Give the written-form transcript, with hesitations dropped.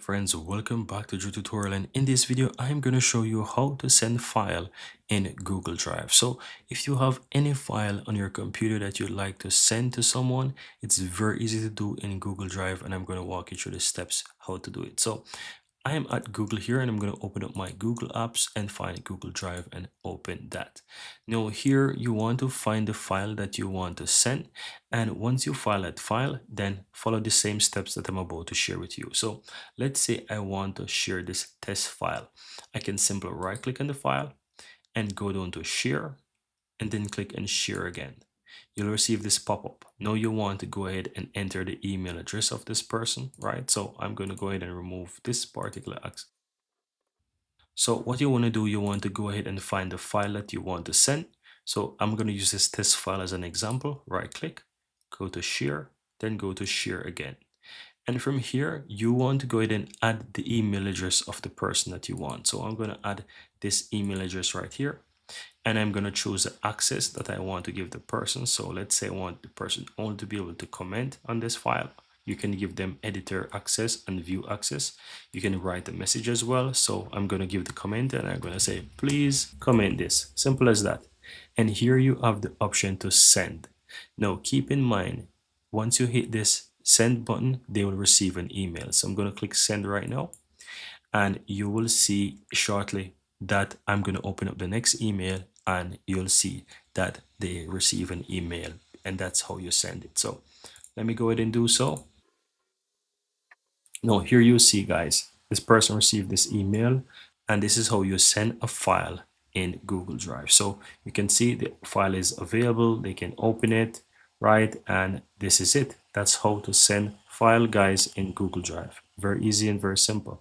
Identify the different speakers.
Speaker 1: friends, welcome back to Drew Tutorial, and in this video I'm going to show you how to send file in Google Drive. So if you have any file on your computer that you'd like to send to someone, it's very easy to do in Google Drive, and I'm going to walk you through the steps how to do it. So I am at Google here, and I'm going to open up my Google Apps and find Google Drive and open that. Now here you want to find the file that you want to send, and once you file that file, then follow the same steps that I'm about to share with you. So let's say I want to share this test file. I can simply right click on the file and go down to share and then click and share again. You'll receive this pop-up. Now you want to go ahead and enter the email address of this person, right? So I'm going to go ahead and remove this particular access. So what you want to do, you want to go ahead and find the file that you want to send. So I'm going to use this test file as an example. Right click, go to share, then go to share again. And from here, you want to go ahead and add the email address of the person that you want. So I'm going to add this email address right here. And I'm going to choose the access that I want to give the person. So let's say I want the person only to be able to comment on this file. You can give them editor access and view access. You can write a message as well. So I'm going to give the comment and I'm going to say, please comment this. Simple as that. And here you have the option to send. Now keep in mind, once you hit this send button, they will receive an email. So I'm going to click send right now, and you will see shortly that I'm going to open up the next email, and you'll see that they receive an email, and that's how you send it. So let me go ahead and do so. Now here you see, guys, this person received this email, and this is how you send a file in Google Drive. So you can see the file is available, they can open it, right? And this is it. That's how to send file, guys, in Google Drive. Very easy and very simple.